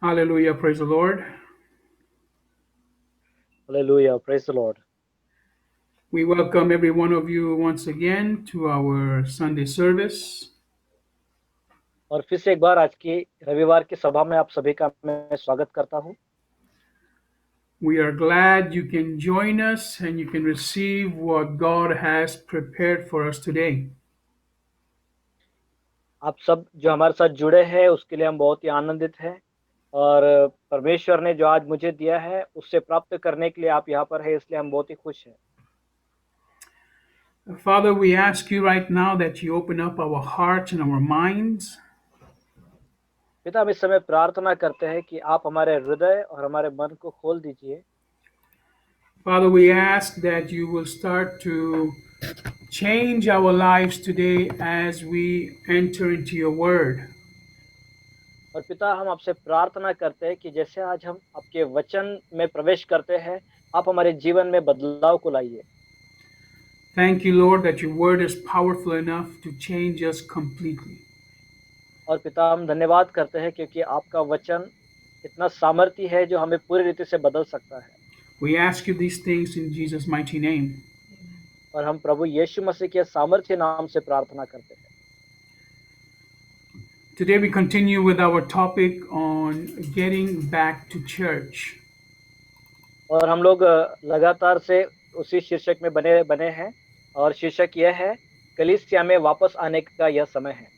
Hallelujah. Praise the Lord. Hallelujah. Praise the Lord. We welcome every one of you once again to our Sunday service. और फिर से एक बार आज की रविवार की सभा में आप सभी का मैं स्वागत करता हूं। We are glad you can join us and you can receive what God has prepared for us today. आप सब जो हमारे साथ जुड़े हैं उसके लिए हम बहुत ही आनंदित हैं और परमेश्वर ने जो आज मुझे दिया है उससे प्राप्त करने के लिए आप यहाँ पर हैं, इसलिए हम बहुत ही खुश हैं। Father, we ask you right now that you open up our hearts and our minds. पिता, हम इस समय प्रार्थना करते हैं कि आप हमारे हृदय और हमारे मन को खोल दीजिए। Father, we ask that you will start to change our lives today as we enter into your word. और पिता, हम आपसे प्रार्थना करते हैं कि जैसे आज हम आपके वचन में प्रवेश करते हैं, आप हमारे जीवन में बदलाव को लाइए। Thank you, Lord, that your word is powerful enough to change us completely. और पिता, हम धन्यवाद करते हैं क्योंकि आपका वचन इतना सामर्थी है जो हमें पूरी रीति से बदल सकता है। We ask you these things in Jesus' mighty name. और हम प्रभु यीशु मसीह के सामर्थ्य नाम से प्रार्थना करते हैं। Today we continue with our topic on getting back to church. और हम लोग लगातार से उसी शीर्षक में बने बने हैं और शीर्षक यह है, कलीसिया में वापस आने का यह समय है।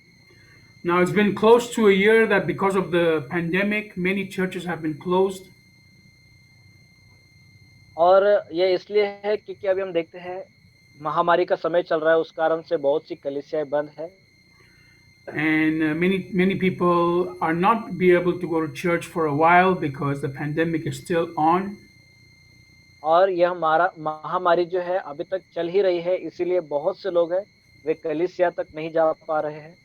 Now it's been close to a year that because of the pandemic, many churches have been closed. और ये इसलिए है क्योंकि अभी हम देखते हैं महामारी का समय चल रहा है, उस कारण से बहुत सी कलीसियाएं बंद है। And many people are not be able to go to church for a while because the pandemic is still on. और यह हमारा महामारी जो है अभी तक चल ही रही है, इसीलिए बहुत से लोग हैं वे कलीसिया तक नहीं जा पा रहे हैं।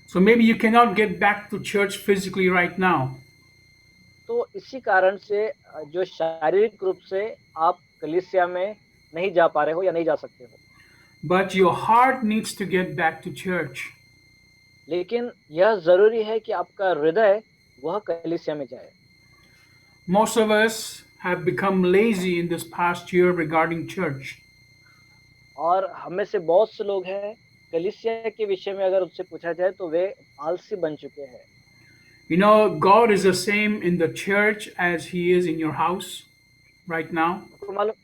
So maybe you cannot get back to church physically right now, तो इसी कारण से जो शारीरिक रूप से आप कलीसिया में नहीं जा पा रहे हो या नहीं जा सकते हो, but your heart needs to get back to church. लेकिन यह ज़रूरी है कि आपका हृदय वह कलीसिया में जाए। Most of us have become lazy in this past year regarding church. और हम में से बहुत से लोग हैं, कलीसिया के विषय में अगर उनसे पूछा जाए तो वे आलसी बन चुके हैं। You know, God is the same in the church as He is in your house right now. आपको मालूम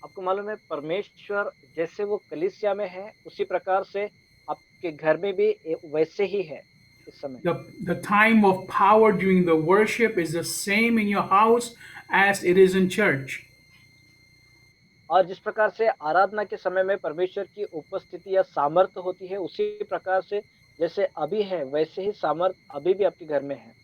आपको मालूम है, परमेश्वर जैसे वो कलीसिया में है, उसी प्रकार से आपके घर में भी वैसे ही है इस समय। The time of power during the worship is the same in your house as it is in church. और जिस प्रकार से आराधना के समय में परमेश्वर की उपस्थिति या सामर्थ्य होती है, उसी प्रकार से जैसे अभी है, वैसे ही सामर्थ्य अभी भी आपके घर में है।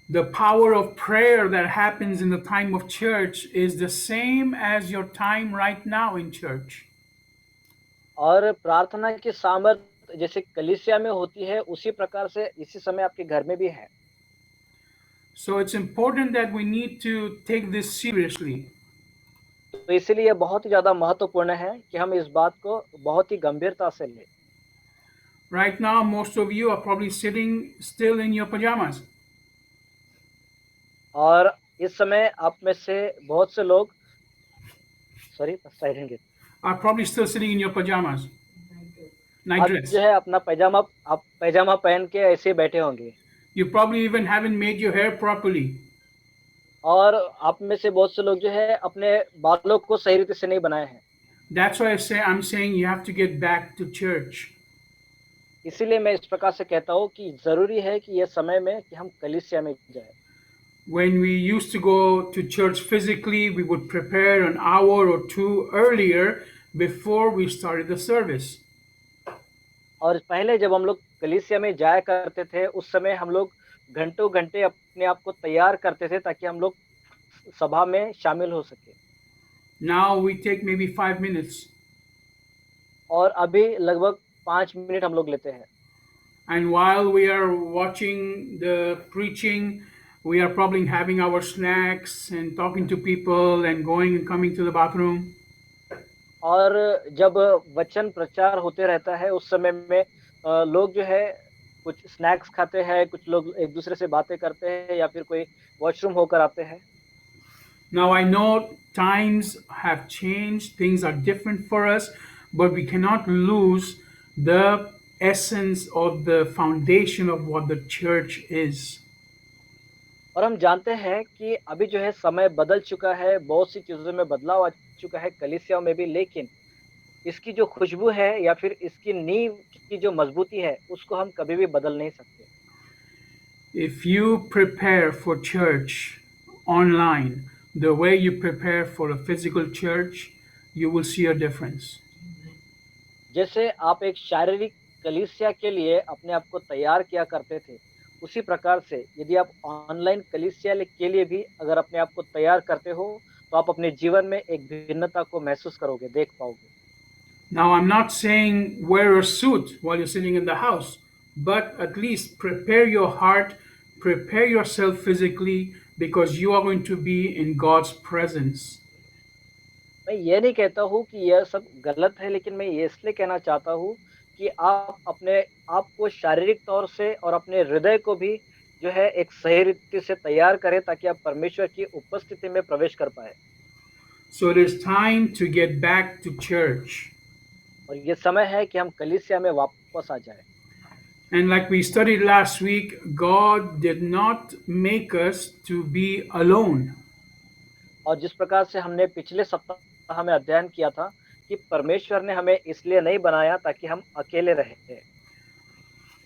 The power of prayer that happens in the time of church is the same as your time right now in church. और प्रार्थना की सामर्थ्य जैसे कलीसिया में होती है, उसी प्रकार से इसी समय आपके घर में भी है। So it's important that we need to take this seriously. तो इसीलिए यह बहुत ही ज़्यादा महत्वपूर्ण है कि हम इस बात को बहुत ही गंभीरता से लें। Right now, most of you are probably sitting still in your pajamas. और इस समय आप में से बहुत से लोग sorry silent get Are probably still sitting in your pajamas. Night आप जो dress. है अपना पैजामा पहन के ऐसे ही बैठे होंगे। You probably even haven't made your hair properly. और आप में से बहुत से लोग जो है अपने बालों को सही रीति से नहीं बनाए हैं। That's why I'm saying you have to get back to church. इसीलिए मैं इस प्रकार से कहता हूँ कि ज़रूरी है कि यह समय में कि हम कलीसिया में जाएँ। When we used to go to church physically, we would prepare an hour or two earlier before we started the service. और पहले जब हम लोग कलीसिया में जाया करते थे, उस समय हम लोग घंटों घंटे अपने आप को तैयार करते थे ताकि हम लोग सभा में शामिल हो सके। Now we take maybe 5 minutes. और अभी लगभग 5 मिनट हम लोग लेते हैं। And while we are watching the preaching, we are probably having our snacks and talking to people and going and coming to the bathroom. और जब वचन प्रचार होते रहता है, उस समय में लोग जो है कुछ स्नैक्स खाते हैं, कुछ लोग एक दूसरे से बातें करते हैं या फिर कोई वॉशरूम होकर आते हैं। Now, I know times have changed, things are different for us, but we cannot lose the essence or the foundation of what the church is. और हम जानते हैं कि अभी जो है समय बदल चुका है, बहुत सी चीज़ों में बदलाव आ चुका है कलीसियाओं में भी, लेकिन इसकी जो खुशबू है या फिर इसकी नींव की जो मजबूती है, उसको हम कभी भी बदल नहीं सकते। If you prepare for church online the way you prepare for a physical church, you will see a difference. जैसे आप एक शारीरिक कलीसिया के लिए अपने आप को तैयार किया करते थे, उसी प्रकार से यदि आप ऑनलाइन कलीसिया के लिए भी अगर अपने आप को तैयार करते हो, तो आप अपने जीवन में एक भिन्नता को महसूस करोगे, देख पाओगे। Now, I'm not saying wear a suit while you're sitting in the house, but at least prepare your heart, prepare yourself physically, because you are going to be in God's presence. मैं ये नहीं कहता हूँ कि यह सब गलत है, लेकिन मैं ये इसलिए कहना चाहता हूँ कि आप अपने आप को शारीरिक तौर से और अपने हृदय को भी जो है एक सही रीति से तैयार करें ताकि आप परमेश्वर की उपस्थिति में प्रवेश कर पाएँ। So it is time to get back to church. और ये समय है कि हम कलीसिया में वापस आ जाएँ। And like we studied last week, God did not make us to be alone. और जिस प्रकार से हमने पिछले सप्ताह में अध्ययन किया था कि परमेश्वर ने हमें इसलिए नहीं बनाया ताकि हम अकेले रहें।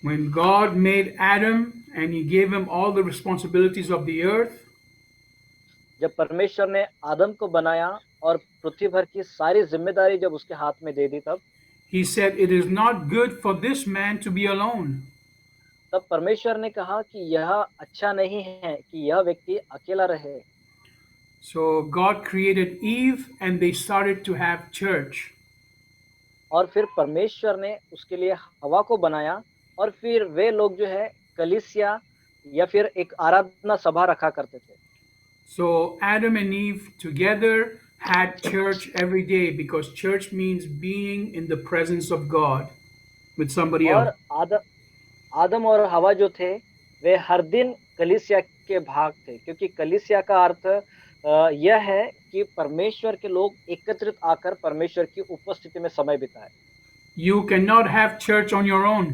When God made Adam and he gave him all the responsibilities of the earth, जब परमेश्वर ने आदम को बनाया और पृथ्वी भर की सारी जिम्मेदारी जब उसके हाथ में दे दी, he said, "It is not good for this man to be alone." तब परमेश्वर ने कहा कि यह अच्छा नहीं है कि यह व्यक्ति अकेला रहे। So God created Eve and they started to have church. और फिर परमेश्वर ने उसके लिए हवा को बनाया और फिर वे लोग जो है कलीसिया या फिर एक आराधना सभा रखा करते थे। So Adam and Eve together had church every day because church means being in the presence of God with somebody else. और आदम और हवा जो थे वे हर दिन कलीसिया के भाग थे, क्योंकि कलीसिया का अर्थ यह है कि परमेश्वर के लोग एकत्रित आकर परमेश्वर की उपस्थिति में समय बिताए। You cannot have church on your own.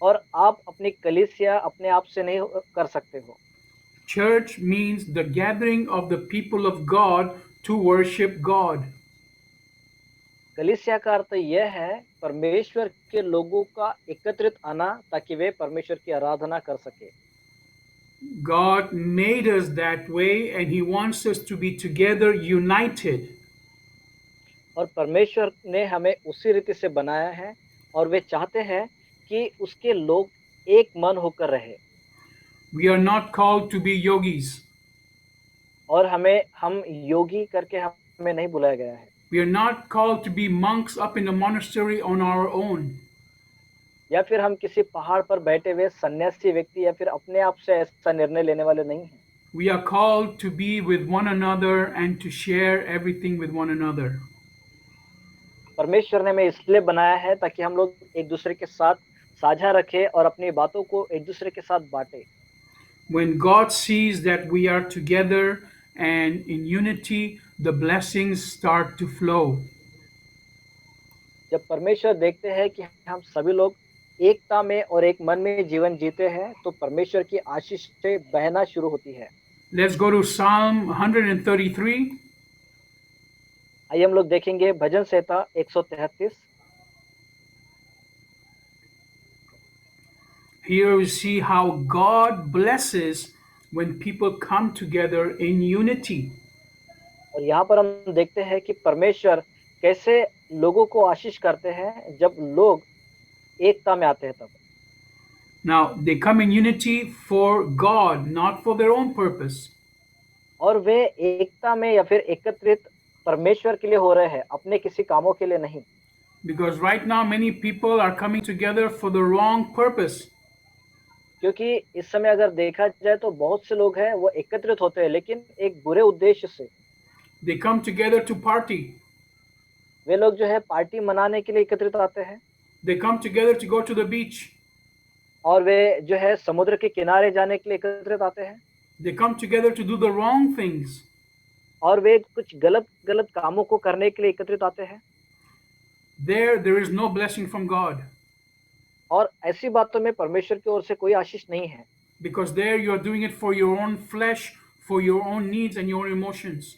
और आप अपनी कलीसिया अपने आप से नहीं कर सकते हो। Church means the gathering of the people of God to worship God. कलीसिया का अर्थ यह है परमेश्वर के लोगों का एकत्रित आना ताकि वे परमेश्वर की आराधना कर सके। God made us that way and he wants us to be together united. और परमेश्वर ने हमें उसी रीति से बनाया है और वे चाहते हैं कि उसके लोग एक मन होकर रहे। We are not called to be yogis. और हम योगी करके हमें नहीं बुलाया गया है। We are not called to be monks up in the monastery on our own. या फिर हम किसी पहाड़ पर बैठे हुए सन्यासी व्यक्ति या फिर अपने आप से ऐसा निर्णय लेने वाले नहीं हैं। We are called to be with one another and to share everything with one another. परमेश्वर ने हमें इसलिए बनाया है ताकि हम लोग एक दूसरे के साथ साझा रखें और अपनी बातों को एक दूसरे के साथ बांटें। When God sees that we are together and in unity, the blessings start to flow. जब परमेश्वर देखते हैं कि हम सभी लोग एकता में और एक मन में जीवन जीते हैं, तो परमेश्वर की आशीष से बहना शुरू होती है। Let's go to Psalm 133. आइए हम लोग देखेंगे भजन संहिता 133। Here we see how God blesses when people come together in unity. और यहाँ पर हम देखते हैं कि परमेश्वर कैसे लोगों को आशीष करते हैं जब लोग एकता में आते हैं तब। Now, they come in unity for God, not for their own purpose. और वे एकता में या फिर एकत्रित परमेश्वर के लिए हो रहे हैं, अपने किसी कामों के लिए नहीं। Because right now, many people are coming together for the wrong purpose. क्योंकि इस समय अगर देखा जाए तो बहुत से लोग हैं वो एकत्रित होते हैं लेकिन एक बुरे उद्देश्य से। They come together to party. वे लोग जो है पार्टी मनाने के लिए एकत्रित आते हैं। They come together to go to the beach. और वे जो है समुद्र के किनारे जाने के लिए एकत्रित आते हैं They come together to do the wrong things. और वे कुछ गलत कामों को करने के लिए एकत्रित आते हैं There is no blessing from God, और ऐसी बातों में परमेश्वर की ओर से कोई आशीष नहीं है because there you are doing it for your own flesh, for your own needs and your emotions.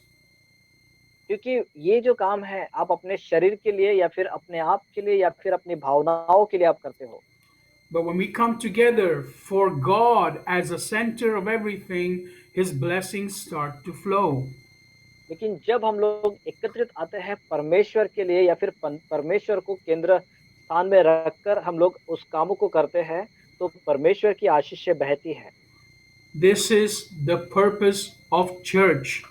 क्योंकि ये जो काम है आप अपने शरीर के लिए या फिर अपने आप के लिए या फिर अपनी भावनाओं के लिए आप करते हो But when we come together for God as the center of everything, His blessings start to flow. लेकिन जब हम लोग एकत्रित आते हैं परमेश्वर के लिए या फिर परमेश्वर को केंद्र स्थान में रखकर हम लोग उस कामों को करते हैं तो परमेश्वर की आशीष बहती है This is the purpose of church.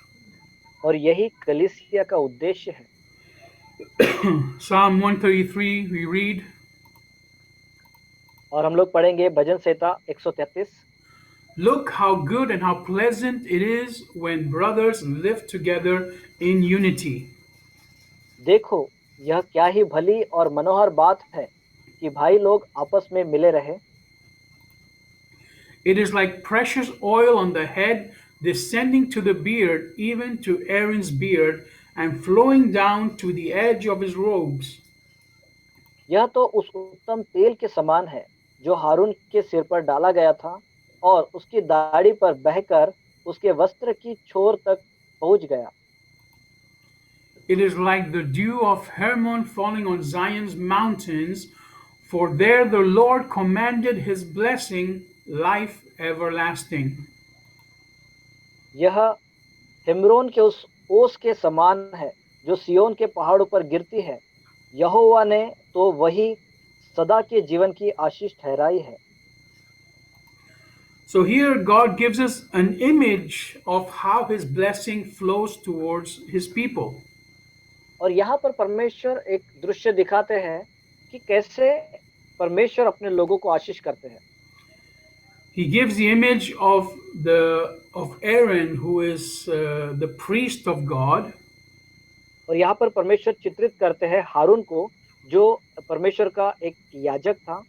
और यही कलीसिया का उद्देश्य है Psalm 133, we read, और हम लोग पढ़ेंगे भजन संहिता 133 Look how good and how pleasant it is when brothers live together in unity. देखो यह क्या ही भली और मनोहर बात है कि भाई लोग आपस में मिले रहे It is like precious oil on the head, descending to the beard, even to Aaron's beard, and flowing down to the edge of his robes. यह तो उस उत्तम तेल के समान है जो हारून के सिर पर डाला गया था और उसकी दाढ़ी पर बहकर उसके वस्त्र की छोर तक पहुंच गया It is like the dew of Hermon falling on Zion's mountains, for there the Lord commanded his blessing, life everlasting. यह हिम्रोन के उस ओस के समान है जो सियोन के पहाड़ों पर गिरती है यहोवा ने तो वही सदा के जीवन की आशीष ठहराई है So here God gives us an image of how his blessing flows towards his people. और यहाँ पर परमेश्वर एक दृश्य दिखाते हैं कि कैसे परमेश्वर अपने लोगों को आशीष करते हैं He gives the image of Aaron, who is the priest of God, और यहाँ पर परमेश्वर चित्रित करते हैं हारून को जो परमेश्वर का एक याजक था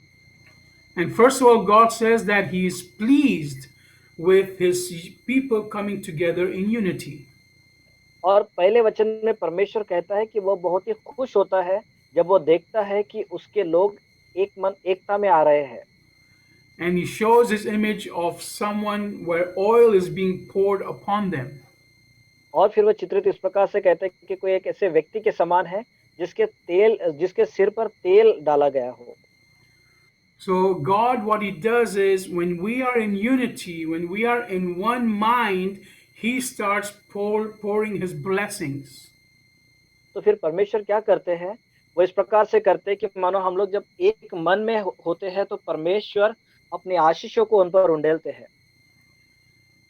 and first of all, God says that He is pleased with His people coming together in unity. और पहले वचन में परमेश्वर कहता है कि वह बहुत ही खुश होता है जब वो देखता है कि उसके लोग एकता में आ रहे हैं And He shows His image of someone where oil is being poured upon them. और फिर वह चित्रित इस प्रकार से कहता है कि कोई एक ऐसे व्यक्ति के समान है जिसके सिर पर तेल डाला गया हो So God, what He does is when we are in unity, when we are in one mind, He starts pouring His blessings. तो फिर परमेश्वर क्या करते हैं वो इस प्रकार से करते हैं कि मानो हम लोग जब एक मन में होते हैं तो परमेश्वर अपनी आशीषों को उन पर उंडेलते हैं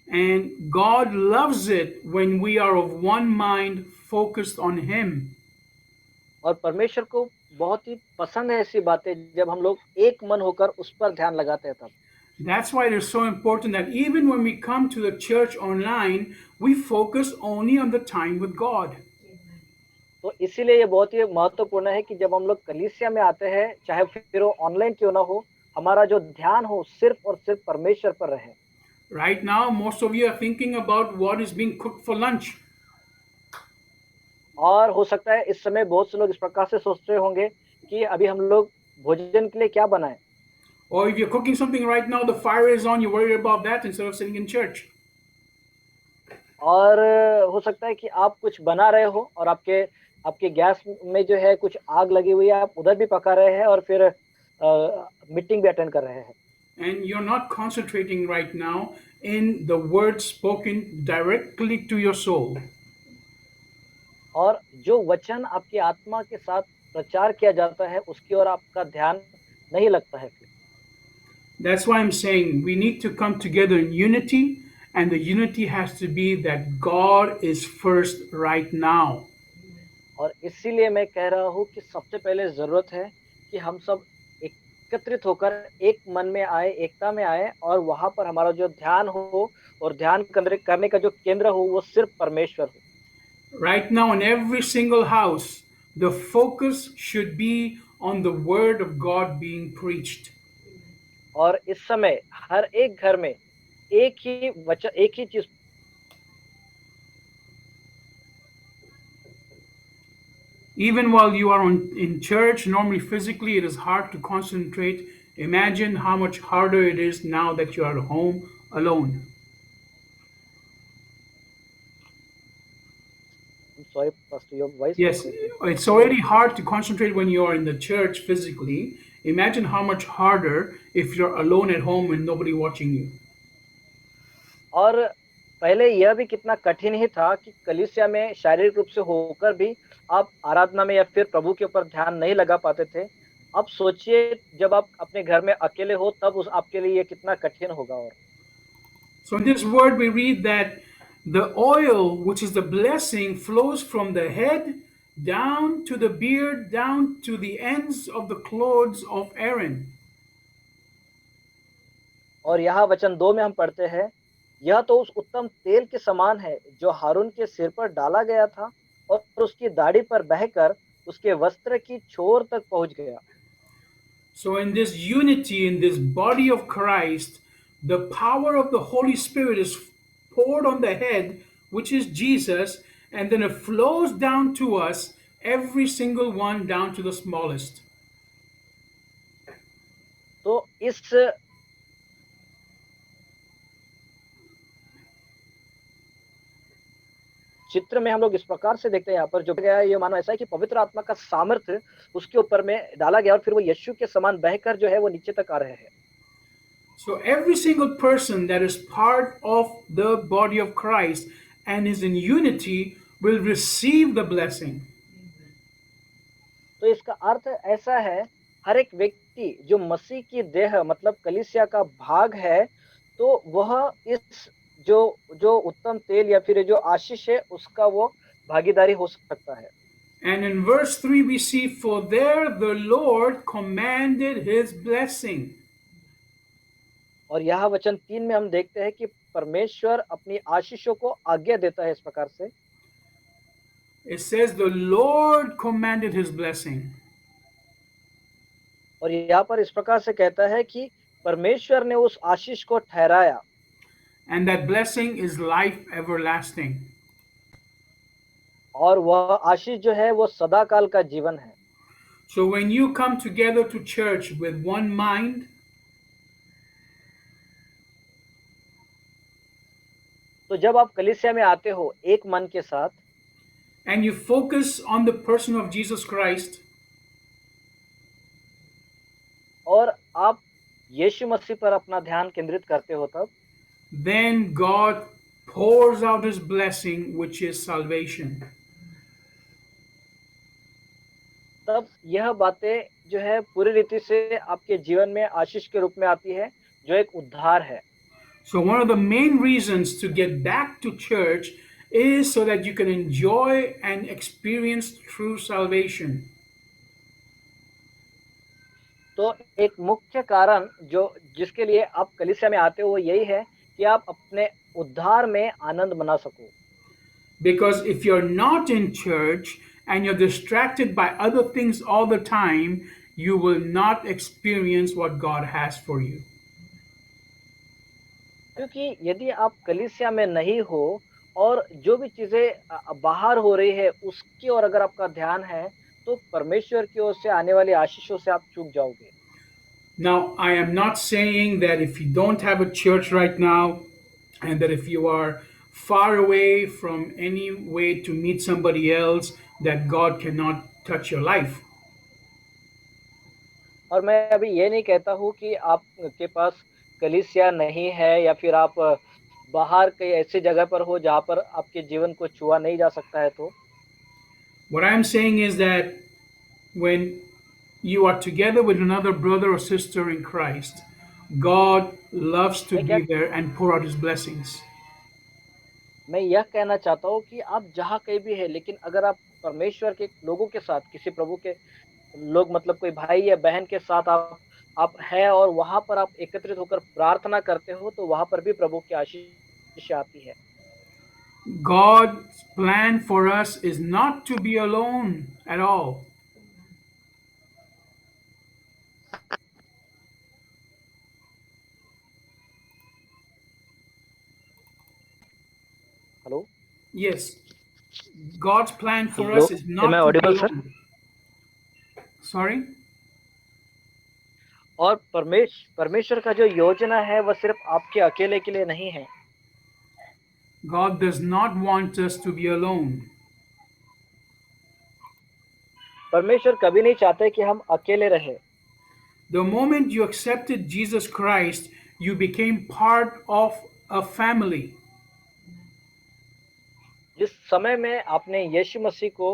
And God loves it when we are of one mind focused on Him. और परमेश्वर को बहुत ही पसंद है ऐसी बातें जब हम लोग एक मन होकर उस पर ध्यान लगाते हैं तब That's why it is so important that even when we come to the church online, we focus only on the time with God. तो इसीलिए ये बहुत ही महत्वपूर्ण है कि जब हम लोग कलीसिया में आते हैं चाहे फिर वो ऑनलाइन क्यों ना हो हमारा जो ध्यान हो सिर्फ और सिर्फ परमेश्वर पर रहे Right now, most of you are thinking about what is being cooked for lunch. और हो सकता है इस समय बहुत से लोग इस प्रकार से सोच रहे होंगे कि अभी हम लोग भोजन के लिए क्या बनाएं Or if you're cooking something right now, the fire is on, you're worried about that instead of sitting in church. और हो सकता है कि आप कुछ बना रहे हो और आपके गैस में जो है कुछ आग लगी हुई है आप उधर भी पका रहे हैं और फिर मीटिंग भी अटेंड कर रहे हैं And you're not concentrating right now in the words spoken directly to your soul. और जो वचन आपकी आत्मा के साथ प्रचार किया जाता है उसकी ओर आपका ध्यान नहीं लगता है फिर That's why I'm saying we need to come together in unity, and the unity has to be that God is first right now. और इसीलिए मैं कह रहा हूँ कि सबसे पहले जरूरत है कि हम सब एकत्रित होकर एक मन में आए एकता में आए और वहां पर हमारा जो ध्यान हो और ध्यान करने का जो केंद्र हो वो सिर्फ परमेश्वर हो Right now, in every single house, the focus should be on the word of God being preached. और इस समय हर एक घर में एक ही चीज़ Even while you are in church, normally physically, it is hard to concentrate. Imagine how much harder it is now that you are at home alone. I'm sorry, Pastor, your voice was Yes, breaking. it's Can you already repeat? hard to concentrate when you are in the church physically. Imagine how much harder if you're alone at home and nobody watching you. और पहले यह भी कितना कठिन ही था कि कलीसिया में शारीरिक रूप से होकर भी आप आराधना में या फिर प्रभु के ऊपर ध्यान नहीं लगा पाते थे। अब सोचिए जब आप अपने घर में अकेले हो तब उस आपके लिए ये कितना कठिन होगा और So in this word, we read that the oil, which is the blessing, flows from the head down to the beard, down to the ends of the clothes of Aaron. और यहाँ वचन 2 में हम पढ़ते हैं, यह तो उस उत्तम तेल के समान है जो हारून के सिर पर डाला गया था और उसकी दाढ़ी पर बहकर उसके वस्त्र की छोर तक पहुँच गया। So, in this unity, in this body of Christ, the power of the Holy Spirit is poured on the head, which is Jesus, and then it flows down to us, every single one down to the smallest. तो इस चित्र में हम लोग इस प्रकार से देखते हैं यहाँ पर जो गया है ये मानो ऐसा है कि पवित्र आत्मा का सामर्थ्य उसके ऊपर में डाला गया और फिर वो यीशु के समान बहकर जो है वो नीचे तक आ रहे हैं। So, every single person that is part of the body of Christ and is in unity will receive the blessing. तो इसका अर्थ ऐसा है, हर एक व्यक्ति जो मसीह की देह मतलब कलीसिया का भाग है, तो वह इस जो जो उत्तम तेल या फिर जो आशीष है उसका वो भागीदारी हो सकता है। And in verse 3, we see, for there the Lord commanded his blessing. और यहाँ वचन 3 में हम देखते हैं कि परमेश्वर अपनी आशीषों को आज्ञा देता है इस प्रकार से। It says, the Lord commanded his blessing. और यहाँ पर इस प्रकार से कहता है कि परमेश्वर ने उस आशीष को ठहराया And that blessing is life everlasting. और वह आशीष जो है वो सदाकाल का जीवन है। So when you come together to church with one mind, तो जब आप कलीसिया में आते हो एक मन के साथ and you focus on the person of Jesus Christ, और आप यीशु मसीह पर अपना ध्यान केंद्रित करते हो तब then God pours out his blessing, which is salvation. तब यह बातें जो है पूरी रीति से आपके जीवन में आशीष के रूप में आती है जो एक उद्धार है। So one of the main reasons to get back to church is so that you can enjoy and experience true salvation. तो एक मुख्य कारण जो जिसके लिए आप कलीसिया में आते हो वो यही है कि आप अपने उद्धार में आनंद मना सको। Because if you're not in church and you're distracted by other things all the time, you will not experience what God has for you. क्योंकि यदि आप कलीसिया में नहीं हो और जो भी चीजें बाहर हो रही है उसकी ओर अगर आपका ध्यान है तो परमेश्वर की ओर से आने वाली आशीषों से आप चूक जाओगे। Now, I am not saying that if you don't have a church right now, and that if you are far away from any way to meet somebody else, that God cannot touch your life. और मैं अभी ये नहीं कहता हूँ कि आपके पास कलीसिया नहीं है या फिर आप बाहर कहीं ऐसी जगह पर हो जहाँ पर आपके जीवन को छुआ नहीं जा सकता है तो What I'm saying is that when you are together with another brother or sister in Christ, God loves to मैं क्या be there and pour out his blessings. मैं यह कहना चाहता हूँ कि आप जहाँ कहीं भी है लेकिन अगर आप परमेश्वर के लोगों के साथ किसी प्रभु के लोग मतलब कोई भाई या बहन के साथ आप हैं और वहाँ पर आप एकत्रित होकर प्रार्थना करते हो तो वहाँ पर भी प्रभु की आशीष आती है। God's plan for us is not to be alone at all. Yes, God's plan for hello, us is am I not to be audible sir? alone. Sorry? और परमेश्वर का जो योजना है वह सिर्फ आपके अकेले के लिए नहीं है। God does not want us to be alone. परमेश्वर कभी नहीं चाहते कि हम अकेले रहें। The moment you accepted Jesus Christ, you became part of a family. जिस समय में आपने यीशु मसीह को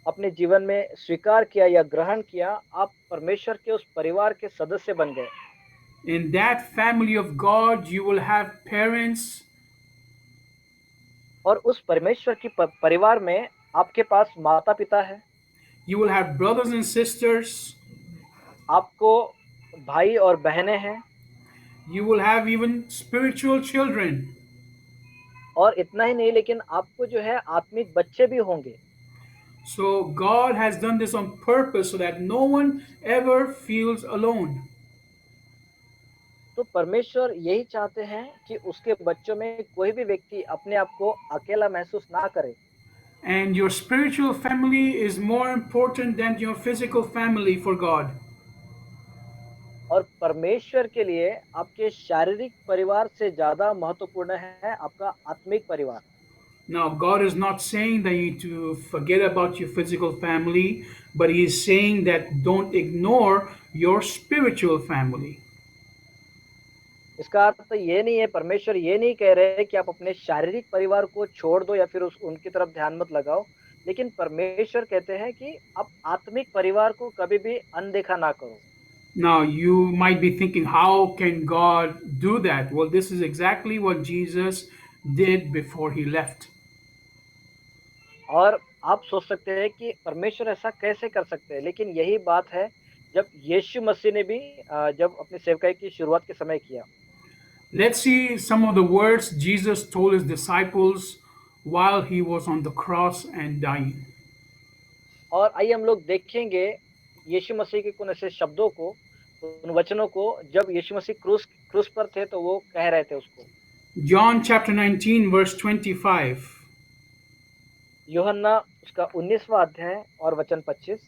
अपने जीवन में स्वीकार किया या ग्रहण किया, आप परमेश्वर के उस परिवार के सदस्य बन गए। In that family of God, you will have parents, और उस परमेश्वर की परिवार में आपके पास माता-पिता है, you will have brothers and sisters, आपको भाई और बहनें हैं, you will have even spiritual children. और इतना ही नहीं लेकिन आपको जो है आत्मिक बच्चे भी होंगे। So, God has done this on purpose so that no one ever feels alone. तो परमेश्वर यही चाहते हैं कि उसके बच्चों में कोई भी व्यक्ति अपने आप को अकेला महसूस ना करे। And your spiritual family is more important than your physical family for God. और परमेश्वर के लिए आपके शारीरिक परिवार से ज़्यादा महत्वपूर्ण है आपका आत्मिक परिवार। Now, God is not saying that you need to forget about your physical family, but He is saying that don't ignore your spiritual family. इसका अर्थ ये नहीं है, परमेश्वर ये नहीं कह रहे हैं कि आप अपने शारीरिक परिवार को छोड़ दो या फिर उनकी तरफ ध्यान मत लगाओ, लेकिन परमेश्वर कहते हैं कि आप आत्मिक परिवार को कभी भी अनदेखा ना करो। Now, you might be thinking, how can God do that? Well, this is exactly what Jesus did before He left. और आप सोच सकते हैं कि परमेश्वर ऐसा कैसे कर सकते हैं, लेकिन यही बात है जब यीशु मसीह ने भी जब अपनी सेवकाई की शुरुआत के समय किया। Let's see some of the words Jesus told His disciples while He was on the cross and dying. और आइए हम लोग देखेंगे यीशु मसीह के कुछ ऐसे शब्दों को, उन वचनों को जब यीशु मसीह क्रूस क्रूस पर थे तो वो कह रहे थे उसको। John chapter 19, verse 25 यूहन्ना उसका 19वां अध्याय और वचन 25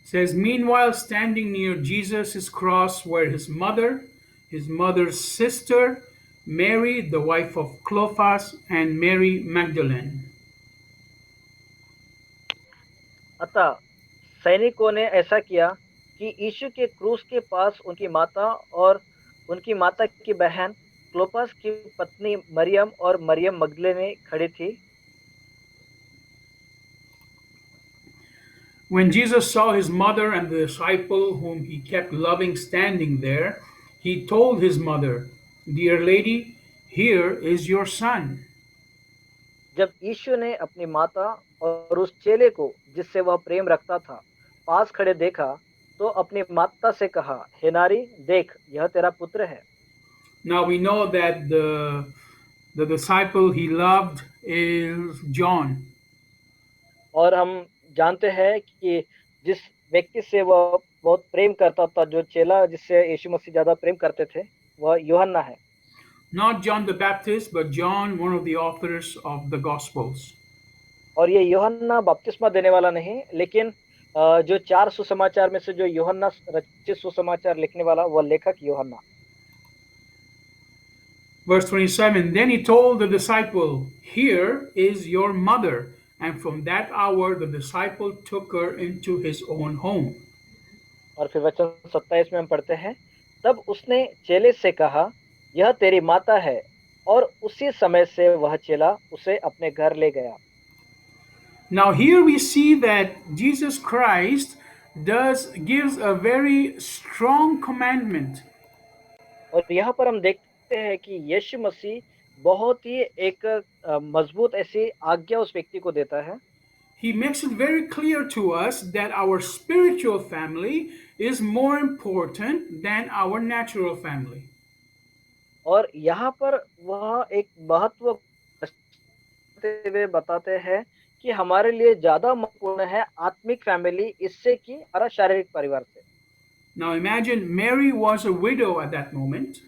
says, meanwhile, standing near Jesus' cross were his mother's sister, Mary, the wife of Clophas, and Mary Magdalene. अतः सैनिकों ने ऐसा किया कि यीशु के क्रूस के पास उनकी माता और उनकी माता की बहन क्लोपास की पत्नी मरियम और मरियम मगदलेने खड़ी थी। When Jesus saw his mother and the disciple whom he kept loving standing there, he told his mother, dear lady, here is your son. जब यीशु ने अपनी माता और उस चेले को जिससे वह प्रेम रखता था पास खड़े देखा, तो अपनी माता से कहा, हे नारी, देख यह तेरा पुत्र है। Now we know that the disciple he loved is John. और हम जानते हैं कि जिस व्यक्ति से वह बहुत प्रेम करता था, जो चेला जिससे यीशु मसीह ज़्यादा प्रेम करते थे, वह यूहन्ना है। Not John the Baptist, but John, one of the authors of the Gospels. और ये यूहन्ना बपतिस्मा देने वाला नहीं, लेकिन जो 4 सुसमाचार में से जो यूहन्ना रचित सुसमाचार लिखने वाला, वह लेखक यूहन्ना। Verse 27, then he told the disciple, here is your mother. And from that hour, the disciple took her into his own home. और फिर वचन 27 में हम पढ़ते हैं, तब उसने चेले से कहा, यह तेरी माता है, और उसी समय से वह चेला उसे अपने घर ले गया। Now here we see that Jesus Christ gives a very strong commandment. और यहाँ पर हम देखते हैं कि यीशु मसीह बहुत ही एक मजबूत ऐसी आज्ञा उस व्यक्ति को देता है। He makes it very clear to us that our spiritual family is more important than our natural family. और यहाँ पर वह एक महत्व हुए बताते हैं कि हमारे लिए ज्यादा महत्वपूर्ण है आत्मिक फैमिली इससे कि हमारा शारीरिक परिवार से। Now imagine Mary was a widow at that moment.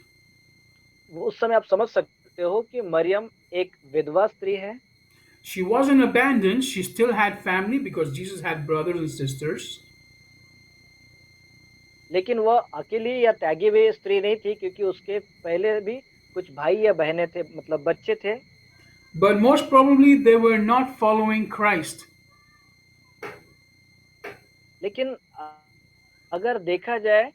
उस समय आप समझ सकते हो कि मरियम एक विधवा स्त्री है, She wasn't abandoned, she still had family because Jesus had brothers and sisters. लेकिन वह अकेली या त्यागी हुई स्त्री नहीं थी क्योंकि उसके पहले भी कुछ भाई या बहनें थे मतलब बच्चे थे। But most probably they were not following Christ. लेकिन अगर देखा जाए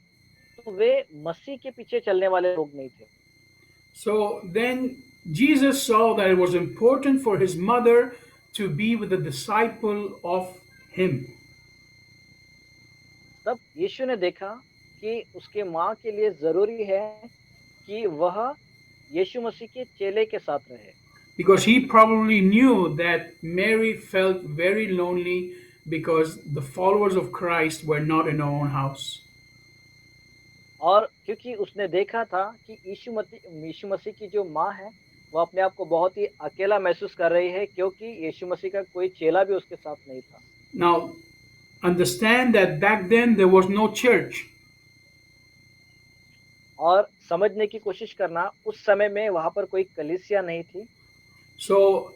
तो वे मसीह के पीछे चलने वाले लोग नहीं थे। So then Jesus saw that it was important for his mother to be with a disciple of him. तब यीशु ने देखा कि उसके माँ के लिए ज़रूरी है कि वह यीशु मसीह के चेले के साथ रहे। Because he probably knew that Mary felt very lonely because the followers of Christ were not in her own house. और क्योंकि उसने देखा था कि यीशु मसीह की जो माँ है, वो अपने आप को बहुत ही अकेला महसूस कर रही है क्योंकि यीशु मसीह का कोई चेला भी उसके साथ नहीं था। Now, understand that back then there was no church. और समझने की कोशिश करना, उस समय में वहाँ पर कोई कलीसिया नहीं थी। So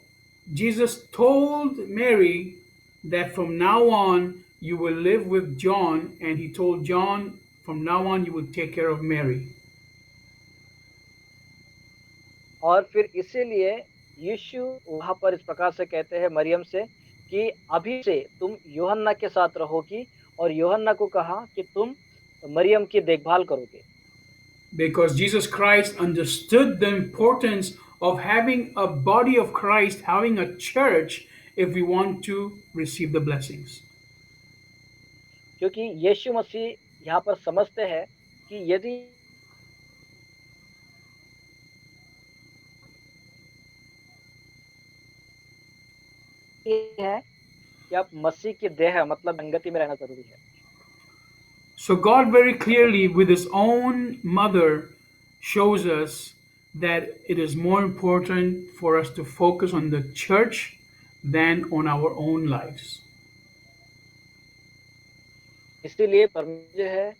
Jesus told Mary that from now on you will live with John, and he told John from now on you will take care of Mary. और फिर इसीलिए यीशु वहाँ पर इस प्रकार से कहते हैं मरियम से कि अभी से तुम यूहन्ना के साथ रहोगी और यूहन्ना को कहा कि तुम मरियम की देखभाल करोगे। Because Jesus Christ understood the importance of having a body of Christ, having a church, if we want to receive the blessings. क्योंकि यीशु मसीह यहाँ पर समझते हैं कि यदि है कि आप मसीह की देह मतलब संगति में रहना ज़रूरी है। So God very clearly with his own mother shows us that it is more important for us to focus on the church than on our own lives. इसीलिए परमेश्वर जो है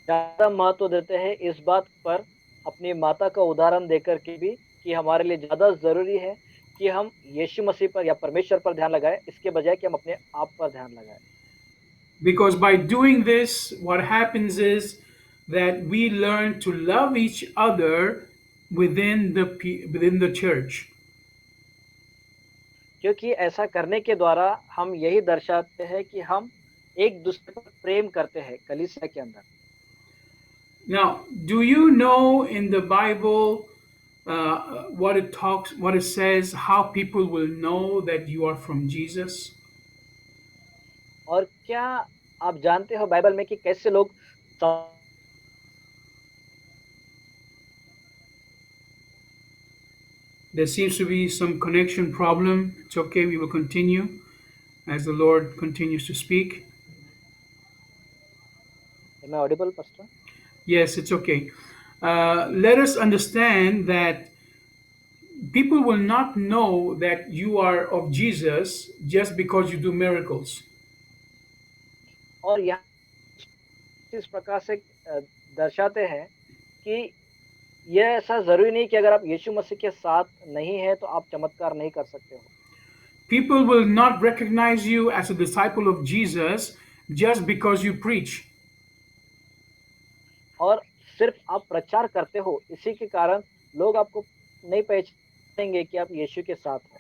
ज़्यादा महत्व देते हैं इस बात पर अपनी माता का उदाहरण देकर के भी कि हमारे लिए ज़्यादा ज़रूरी है कि हम यीशु मसीह पर या परमेश्वर पर ध्यान लगाएँ, इसके बजाय कि हम अपने आप पर ध्यान लगाएँ। Because by doing this, what happens is that we learn to love each other within the church. क्योंकि ऐसा करने के द्वारा हम यही दर्शाते हैं कि हम एक-दूसरे पर प्रेम करते हैं कलीसिया के अंदर। Now, do you know in the Bible what it says, how people will know that you are from Jesus? और क्या आप जानते हो बाइबल में कि कैसे लोग स There seems to be some connection problem. It's okay, we will continue as the Lord continues to speak. Am I audible, Pastor? Yes, it's okay. Let us understand that people will not know that you are of Jesus just because you do miracles. और यहाँ इस प्रकार से दर्शाते हैं कि ये ऐसा ज़रूरी नहीं कि अगर आप यीशु मसीह के साथ नहीं हैं, तो आप चमत्कार नहीं कर सकते हो। People will not recognize you as a disciple of Jesus just because you preach. और सिर्फ़ आप प्रचार करते हो, इसी के कारण लोग आपको नहीं पहचानेंगे कि आप यीशु के साथ हो।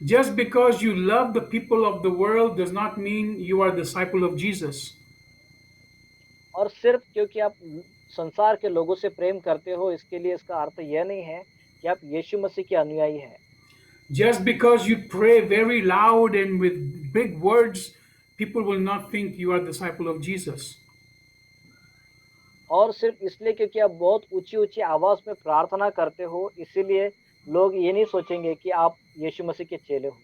Just because you love the people of the world does not mean you are a disciple of Jesus. और सिर्फ़ क्योंकि आप संसार के लोगों से प्रेम करते हो, इसके लिए इसका अर्थ यह नहीं है कि आप यीशु मसीह के अनुयायी हैं। Just because you pray very loud and with big words, people will not think you are a disciple of Jesus. और सिर्फ़ इसलिए क्योंकि आप बहुत ऊँची-ऊँची आवाज़ में प्रार्थना करते हो, इसीलिए लोग ये नहीं सोचेंगे कि आप यीशु मसीह के चेले हो।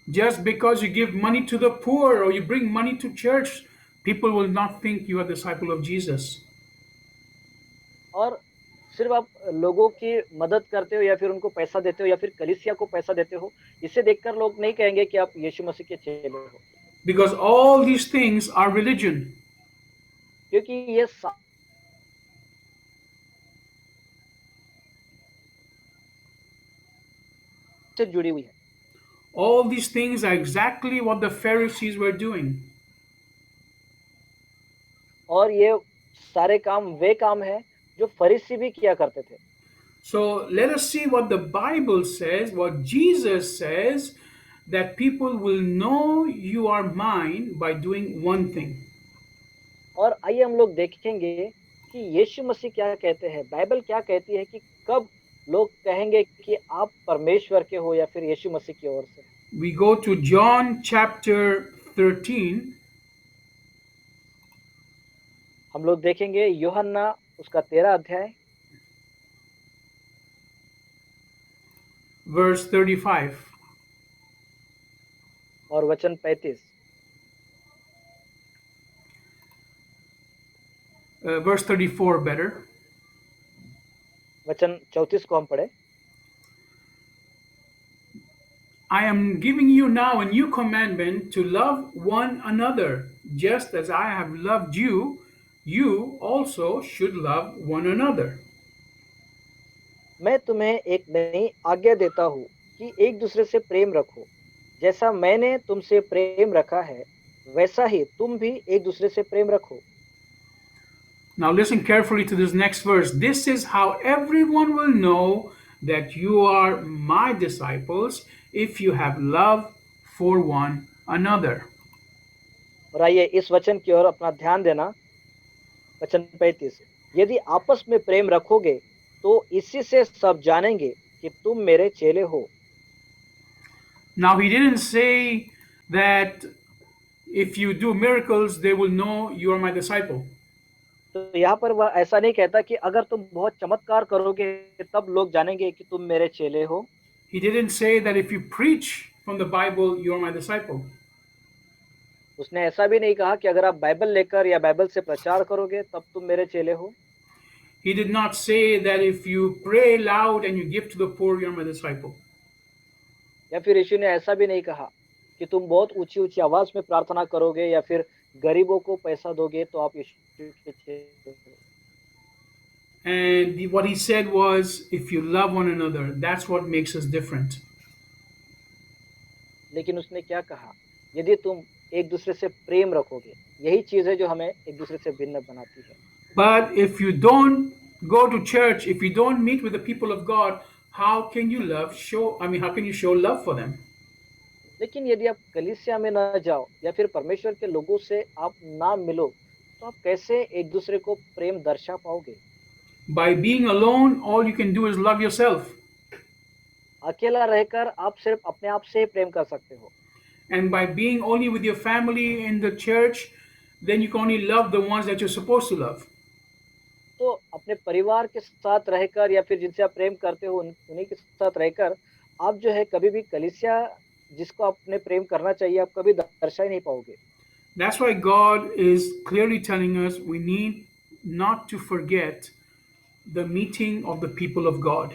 Just because you give money to the poor or you bring money to church, people will not think you are a disciple of Jesus. और सिर्फ़ आप लोगों की मदद करते हो या फिर उनको पैसा देते हो या फिर कलीसिया को पैसा देते हो, इसे देखकर लोग नहीं कहेंगे कि आप यीशु मसीह के चेले हो। Because all these things are religion. क्योंकि ये से जुड़ी हुई है। All these things are exactly what the Pharisees were doing. और ये सारे काम वे काम हैं जो फरीसी भी किया करते थे। So let us see what the Bible says, what Jesus says, that people will know you are mine by doing one thing. और आइए हम लोग देखेंगे कि यीशु मसीह क्या कहते हैं, बाइबल क्या कहती है कि कब लोग कहेंगे कि आप परमेश्वर के हो या फिर यीशु मसीह की ओर से। We go to John chapter 13, हम लोग देखेंगे यूहन्ना उसका 13 अध्याय verse 35. और वचन 35। Verse 34 better. वचन 34 को हम पढ़े। I am giving you now a new commandment to love one another, just as I have loved you, you also should love one another. मैं तुम्हें एक नई आज्ञा देता हूँ कि एक दूसरे से प्रेम रखो, जैसा मैंने तुमसे प्रेम रखा है वैसा ही तुम भी एक दूसरे से प्रेम रखो। Now listen carefully to this next verse. This is how everyone will know that you are my disciples if you have love for one another. और आइए इस वचन की ओर अपना ध्यान देना। वचन 35, यदि आपस में प्रेम रखोगे तो इसी से सब जानेंगे कि तुम मेरे चेले हो। Now he didn't say that if you do miracles, they will know you are my disciple. तो यहाँ पर वह ऐसा नहीं कहता कि अगर तुम बहुत चमत्कार करोगे तब लोग जानेंगे कि तुम मेरे चेले हो। He didn't say that if you preach from the Bible, you are my disciple. उसने ऐसा भी नहीं कहा कि अगर आप बाइबल लेकर या बाइबल से प्रचार करोगे तब तुम मेरे चेले हो। He did not say that if you pray loud and you give to the poor, you are my disciple. या फिर यीशु ने ऐसा भी नहीं कहा कि तुम बहुत ऊंची ऊंची आवाज में प्रार्थना करोगे या फिर गरीबों को पैसा दोगे तो आप यीशु के चेले हो। And what he said was, if you love one another, that's what makes us different. लेकिन उसने क्या कहा, यदि तुम एक दूसरे से प्रेम रखोगे, यही चीज है जो हमें एक दूसरे से भिन्न बनाती है। But if you don't go to church, if you don't meet with the people of God, how can you how can you show love for them? लेकिन यदि आप कलीसिया में न जाओ या फिर परमेश्वर के लोगों से आप ना मिलो तो आप कैसे एक दूसरे को प्रेम दर्शा पाओगे। By being alone, all you can do is love yourself. अकेला रहकर आप सिर्फ अपने आप से ही प्रेम कर सकते हो। And by being only with your family in the church, then you can only love the ones that you're supposed to love. तो अपने परिवार के साथ रहकर या फिर जिनसे आप प्रेम करते हो उन्हीं के साथ रहकर आप जो है कभी भी कलीसिया जिसको आपने प्रेम करना चाहिए आप कभी दर्शा ही नहीं पाओगे। That's why God is clearly telling us we need not to forget the meeting of the people of God.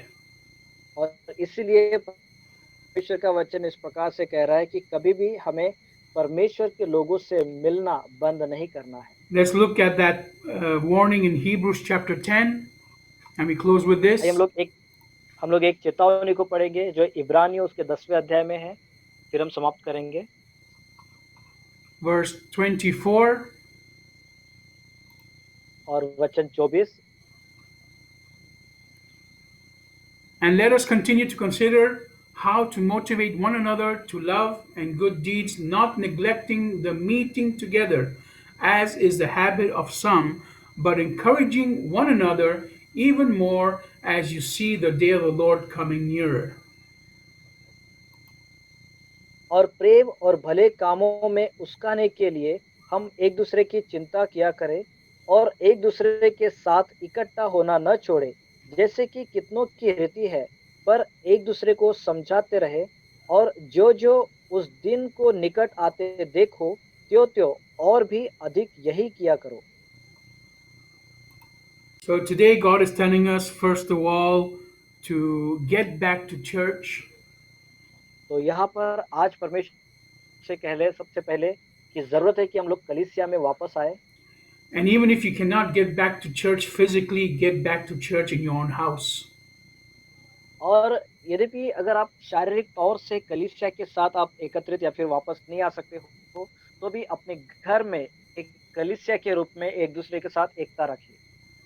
और इसीलिए परमेश्वर का वचन इस प्रकार से कह रहा है कि कभी भी हमें परमेश्वर के लोगों से मिलना बंद नहीं करना है। Let's look at that warning in Hebrews chapter 10, and we close with this. हम लोग एक चेतावनी को पढ़ेंगे जो इब्रानियों उसके 10वें अध्याय में है, फिर हम समाप्त करेंगे। Verse 24. और वचन 24। And let us continue to consider how to motivate one another to love and good deeds, not neglecting the meeting together, as is the habit of some, but encouraging one another even more as you see the day of the Lord coming nearer. और प्रेम और भले कामों में उस्काने के लिए हम एक दूसरे की चिंता किया करें और एक दूसरे के साथ इकट्ठा होना न छोड़े, जैसे कि कितनों की रीति है, पर एक दूसरे को समझाते रहे, और जो जो उस दिन को निकट आते देखो त्यों त्यों और भी अधिक यही किया करो। So today, God is telling us, first of all, to get back to church. तो यहाँ पर आज परमेश्वर से कह ले सबसे पहले कि जरूरत है कि हम लोग कलीसिया में वापस आए। And even if you cannot get back to church physically, get back to church in your own house. और यद्यपि अगर आप शारीरिक तौर से कलीसिया के साथ आप एकत्रित या फिर वापस नहीं आ सकते हो, तो भी अपने घर में एक कलीसिया के रूप में एक-दूसरे के साथ एकता रखिए।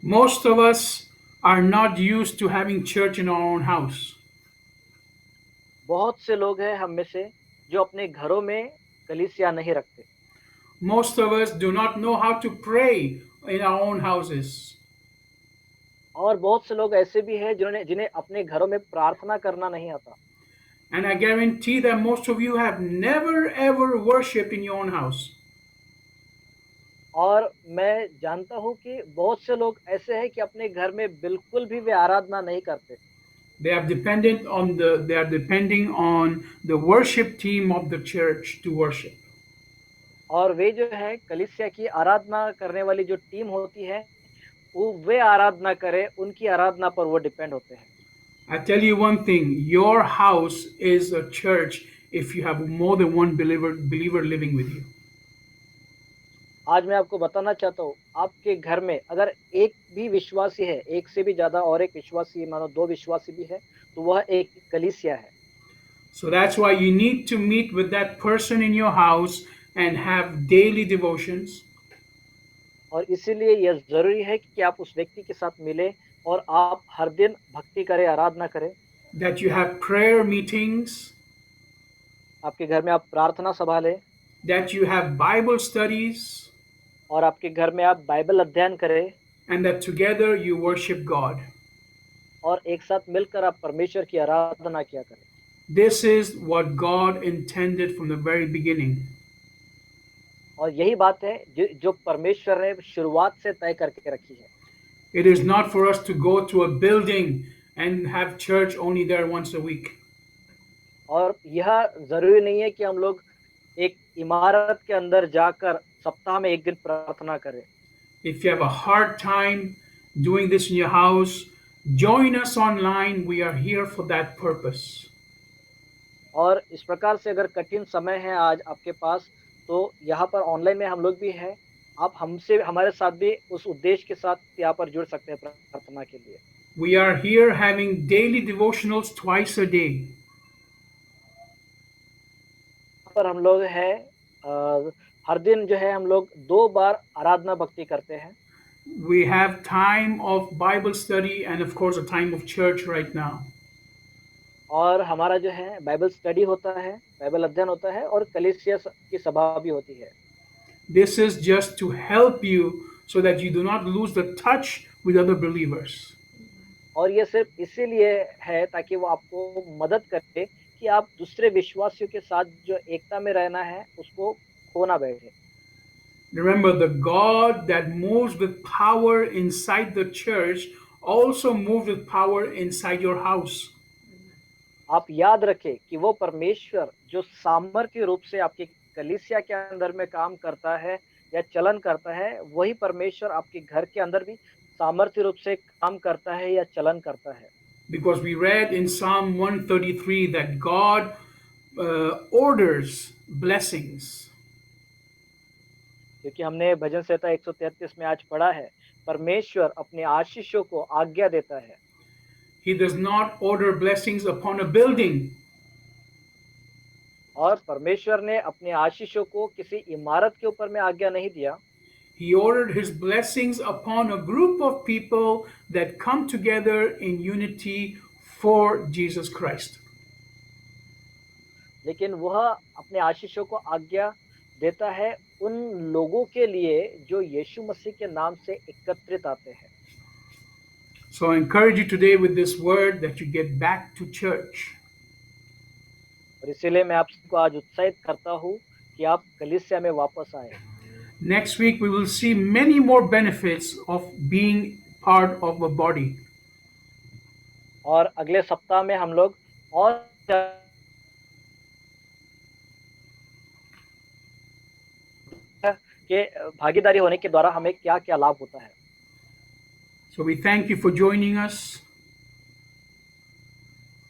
Most of us are not used to having church in our own house. बहुत से लोग हैं हम में से जो अपने घरों में कलीसिया नहीं रखते Most of us do not know how to pray in our own houses. और बहुत से लोग ऐसे भी हैं जिन्हें अपने घरों में प्रार्थना करना नहीं आता And I guarantee that most of you have never ever worshiped in your own house. और मैं जानता हूँ कि बहुत से लोग ऐसे हैं कि अपने घर में बिल्कुल भी वे आराधना नहीं करते They are depending on the worship team of the church to worship. और वे जो है कलीसिया की आराधना करने वाली जो टीम होती है वो वे आराधना करें उनकी आराधना पर वो डिपेंड होते हैं I tell you one thing, your house is a church if you have more than one believer living with you. आज मैं आपको बताना चाहता हूँ आपके घर में अगर एक भी विश्वासी है एक से भी ज्यादा और एक विश्वासी मानो दो विश्वासी भी है तो वह एक कलीसिया है So that's why you need to meet with that person in your house and have daily devotions, और इसीलिए यह ज़रूरी है कि आप उस व्यक्ति के साथ मिलें और आप हर दिन भक्ति करें, आराधना करें। that you have prayer meetings, आपके घर में आप प्रार्थना सभा लें that you have Bible studies, और आपके घर में आप बाइबल अध्ययन करें and that together you worship God. और एक साथ मिलकर आप परमेश्वर की आराधना किया करें। This is what God intended from the very beginning. और यही बात है जो परमेश्वर ने शुरुआत से तय करके रखी है। It is not for us to go to a building and have church only there once a week. और यह ज़रूरी नहीं है कि हम लोग एक इमारत के अंदर जाकर सप्ताह में एक दिन प्रार्थना करें। If you have a hard time doing this in your house, join us online. We are here for that purpose. और इस प्रकार से अगर कठिन समय है आज आपके पास तो यहाँ पर ऑनलाइन में हम लोग भी हैं। आप हमसे हमारे साथ भी उस उद्देश्य के साथ यहाँ पर जुड़ सकते हैं प्रार्थना के लिए। We are here having daily devotionals twice a day. यहाँ पर हम लोग हैं हर दिन जो है हम लोग 2 बार आराधना भक्ति करते हैं। We have time of Bible study and of course a time of church right now. और हमारा जो है बाइबल स्टडी होता है, बाइबल अध्ययन होता है और कलीसिया की सभा भी होती है। This is just to help you so that you do not lose the touch with other believers. और ये सिर्फ इसीलिए है ताकि वो आपको मदद करे कि आप दूसरे विश्वासियों के साथ जो एकता में रहना है उसको खो ना बैठे। Remember, the God that moves with power inside the church also moves with power inside your house. आप याद रखें कि वो परमेश्वर जो सामर्थ्य रूप से आपकी कलीसिया के अंदर में काम करता है या चलन करता है वही परमेश्वर आपके घर के अंदर भी सामर्थ्य रूप से काम करता है या चलन करता है। Because we read in Psalm 133 that God orders blessings. क्योंकि हमने भजन संहिता 133 में आज पढ़ा है परमेश्वर अपने आशीषों को आज्ञा देता है। He does not order blessings upon a building. और परमेश्वर ने अपने आशीषों को किसी इमारत के ऊपर में आज्ञा नहीं दिया। He ordered his blessings upon a group of people that come together in unity for Jesus Christ. लेकिन वह अपने आशीषों को आज्ञा देता है उन लोगों के लिए जो यीशु मसीह के नाम से एकत्रित आते हैं। So I encourage you today with this word that you get back to church. और इसीलिए मैं आपको आज उत्साहित करता हूँ कि आप कलीसिया में वापस आए। Next week we will see many more benefits of being part of a body. और अगले सप्ताह में हम लोग और के भागीदारी होने के द्वारा हमें क्या-क्या लाभ होता है। So we thank you for joining us.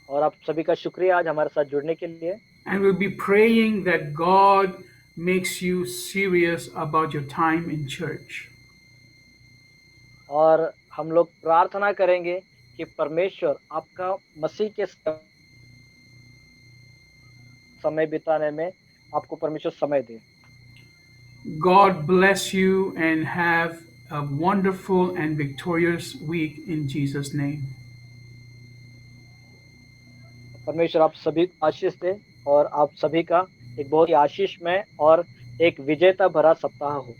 और आप सभी का शुक्रिया आज हमारे साथ जुड़ने के लिए। And we'll be praying that God makes you serious about your time in church. और हम लोग प्रार्थना करेंगे कि परमेश्वर आपका मसीह के समय बिताने में आपको परमेश्वर समय दे। God bless you and have a wonderful and victorious week in Jesus' name. परमेश्वर आप सभी को आशीष दे और आप सभी का एक बहुत ही आशीषमय और एक विजेता भरा सप्ताह हो।